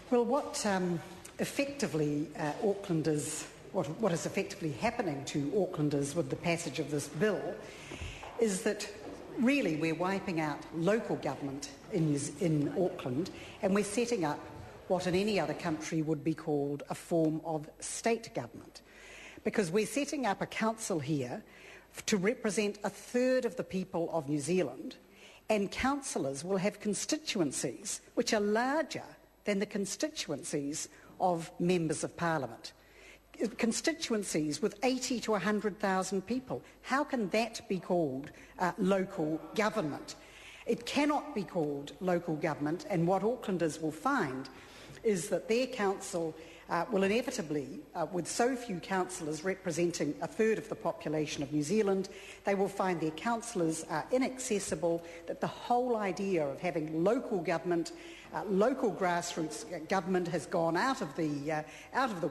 Well, what effectively Aucklanders, what is effectively happening to Aucklanders with the passage of this bill is that really we're wiping out local government in Auckland, and we're setting up what in any other country would be called a form of state government. Because we're setting up a council here to represent a third of the people of New Zealand, and councillors will have constituencies which are larger than the constituencies of members of parliament. Constituencies with 80 to 100,000 people. How can that be called local government? It cannot be called local government, and what Aucklanders will find is that their council will inevitably, with so few councillors representing a third of the population of New Zealand, they will find their councillors inaccessible, that the whole idea of having local government, local grassroots government has gone out of the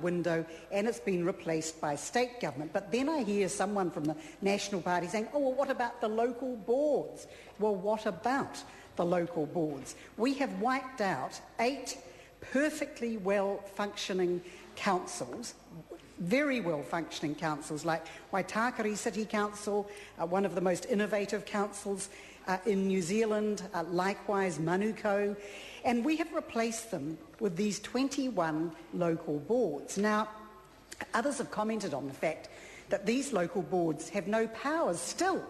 window, and it's been replaced by state government. But then I hear someone from the National Party saying, oh, well, what about the local boards? Well, what about the local boards? We have wiped out 8 perfectly well-functioning councils, very well-functioning councils like Waitakere City Council, one of the most innovative councils in New Zealand, likewise Manukau, and we have replaced them with these 21 local boards. Now, others have commented on the fact that these local boards have no powers still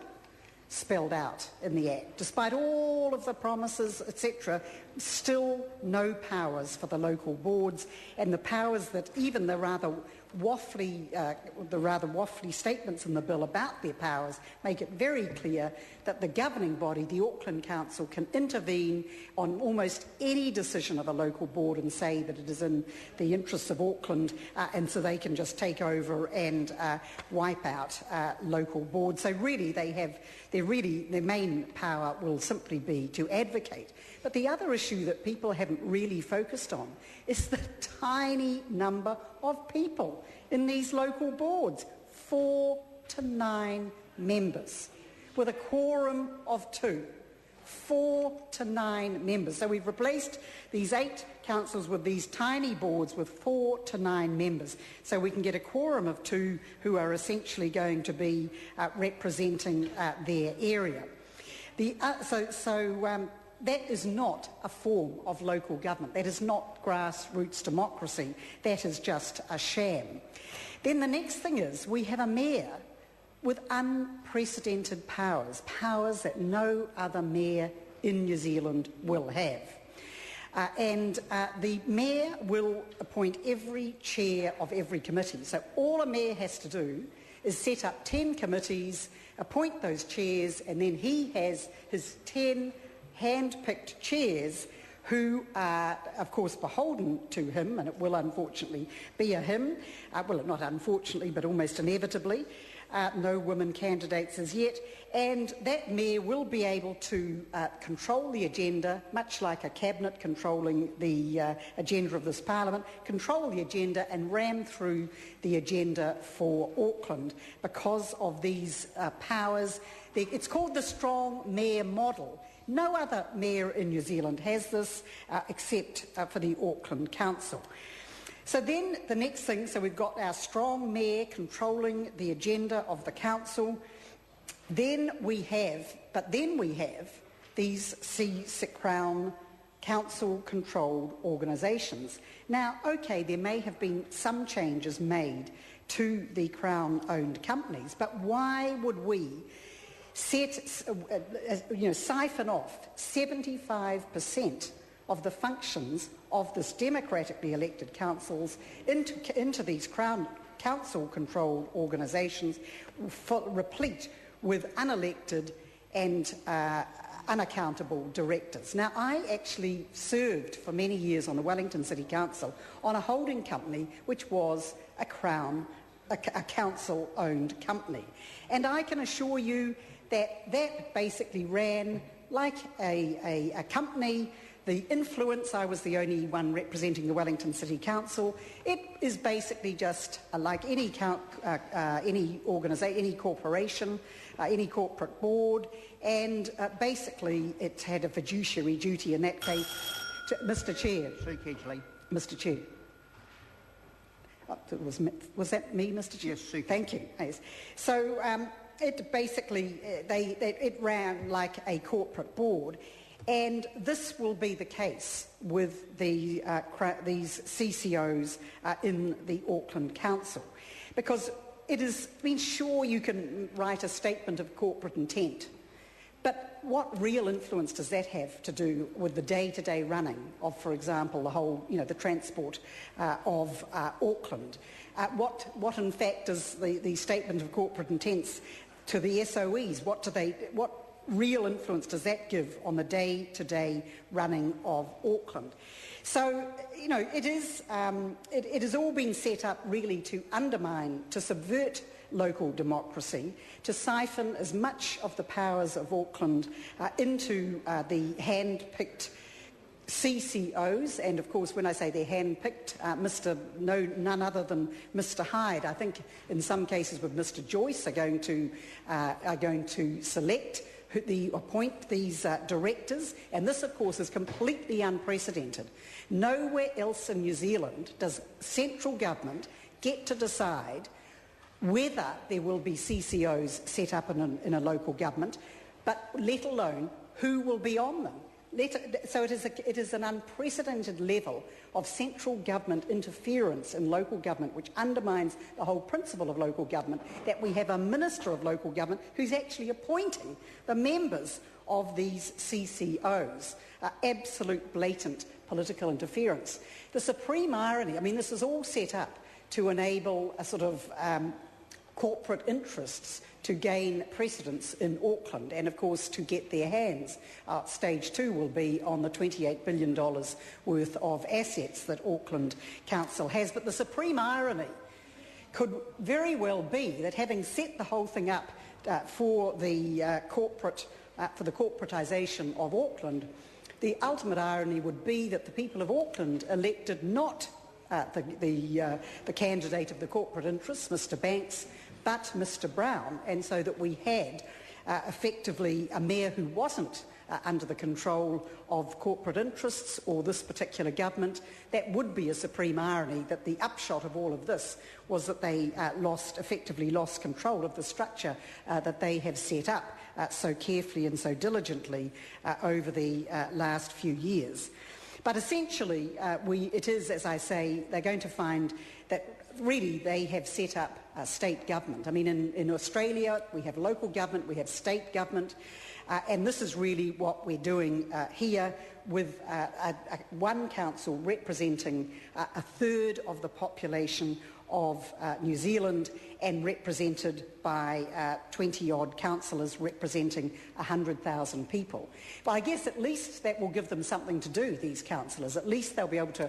spelled out in the Act. Despite all of the promises, etc., still no powers for the local boards, and the powers that even the rather waffly statements in the bill about their powers make it very clear that the governing body, the Auckland Council, can intervene on almost any decision of a local board and say that it is in the interests of Auckland, and so they can just take over and wipe out local boards. So really their main power will simply be to advocate. But the other issue that people haven't really focused on is the tiny number of people in these local boards, 4 to 9 members, with a quorum of 2. 4 to 9 members. So we've replaced these 8 councils with these tiny boards with 4 to 9 members. So we can get a quorum of 2 who are essentially going to be representing their area. That is not a form of local government. That is not grassroots democracy. That is just a sham. Then the next thing is we have a mayor with unprecedented powers, powers that no other mayor in New Zealand will have. The mayor will appoint every chair of every committee. So all a mayor has to do is set up 10 committees, appoint those chairs, and then he has his 10 hand-picked chairs who are, of course, beholden to him, and it will unfortunately be a him. Well, not unfortunately, but almost inevitably. No women candidates as yet. And that mayor will be able to control the agenda, much like a cabinet controlling the agenda of this parliament, control the agenda and ram through the agenda for Auckland because of these powers. It's called the strong mayor model. No other mayor in New Zealand has this except for the Auckland Council. So then the next thing, so we've got our strong mayor controlling the agenda of the council. Then we have these Crown council-controlled organisations. Now, okay, there may have been some changes made to the Crown-owned companies, but why would we siphon off 75% of the functions of this democratically elected councils into these Crown Council-controlled organisations, replete with unelected and unaccountable directors? Now, I actually served for many years on the Wellington City Council on a holding company which was a council-owned company. And I can assure you that basically ran like a company. The influence, I was the only one representing the Wellington City Council. It is basically just like any organisation, any corporation, any corporate board, and basically it had a fiduciary duty in that case Mr Chair. Sue Kedgley. Mr Chair. Was that me, Mr Chair? Yes, Sue. Thank you. Yes. So it basically, it ran like a corporate board, and this will be the case with these CCOs in the Auckland Council, because it is, I mean, sure, you can write a statement of corporate intent, but what real influence does that have to do with the day-to-day running of, for example, the whole, the transport of Auckland? What in fact does the statement of corporate intents to the SOEs? What real influence does that give on the day-to-day running of Auckland? So, it has all been set up really to undermine, to subvert local democracy, to siphon as much of the powers of Auckland into the hand-picked CCOs, and of course when I say they're hand-picked, none other than Mr Hyde, I think in some cases with Mr Joyce, are going to appoint these directors, and this of course is completely unprecedented. Nowhere else in New Zealand does central government get to decide whether there will be CCOs set up in a local government, but let alone who will be on them. So it is an unprecedented level of central government interference in local government, which undermines the whole principle of local government, that we have a Minister of Local Government who's actually appointing the members of these CCOs. Absolute blatant political interference. The supreme irony, I mean, this is all set up to enable a sort of corporate interests to gain precedence in Auckland, and of course to get their hands. Stage 2 will be on the $28 billion worth of assets that Auckland Council has. But the supreme irony could very well be that, having set the whole thing up for the corporatisation of Auckland, the ultimate irony would be that the people of Auckland elected not the candidate of the corporate interests, Mr Banks, but Mr Brown, and so that we had effectively a mayor who wasn't under the control of corporate interests or this particular government. That would be a supreme irony, that the upshot of all of this was that they effectively lost control of the structure that they have set up so carefully and so diligently over the last few years. But essentially, it is, as I say, they're going to find that really they have set up state government. I mean, in Australia, we have local government, we have state government, and this is really what we're doing here, with one council representing a third of the population of New Zealand, and represented by 20-odd councillors representing 100,000 people. But I guess at least that will give them something to do, these councillors. At least they'll be able to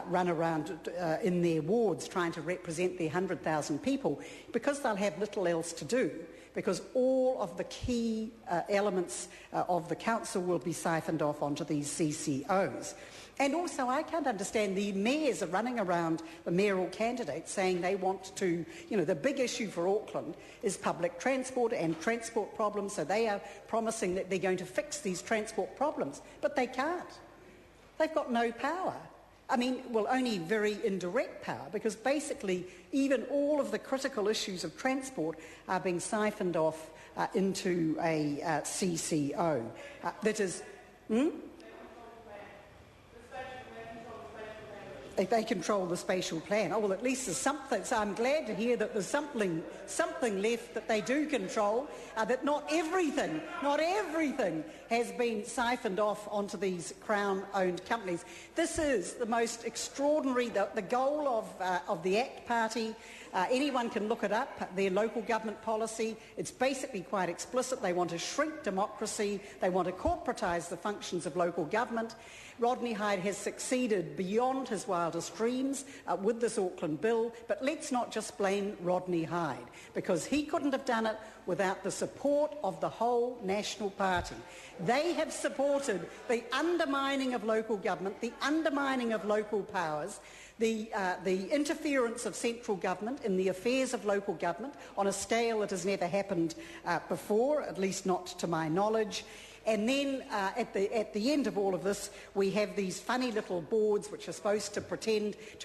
run around in their wards trying to represent their 100,000 people, because they'll have little else to do, because all of the key elements of the council will be siphoned off onto these CCOs. And also, I can't understand, the mayors are running around, the mayoral candidates, saying they want to, the big issue for Auckland is public transport and transport problems, so they are promising that they're going to fix these transport problems. But they can't. They've got no power. I mean, well, only very indirect power, because basically even all of the critical issues of transport are being siphoned off into a CCO. That is... They control the spatial plan. Oh, well, at least there's something. So I'm glad to hear that there's something left that they do control, that not everything has been siphoned off onto these Crown-owned companies. This is the most extraordinary, the goal of the ACT Party. Anyone can look it up, their local government policy. It's basically quite explicit. They want to shrink democracy. They want to corporatise the functions of local government. Rodney Hyde has succeeded beyond his wildest dreams with this Auckland bill, but let's not just blame Rodney Hyde, because he couldn't have done it without the support of the whole National Party. They have supported the undermining of local government, the undermining of local powers, the interference of central government in the affairs of local government on a scale that has never happened before, at least not to my knowledge. And then at the end of all of this, we have these funny little boards which are supposed to pretend to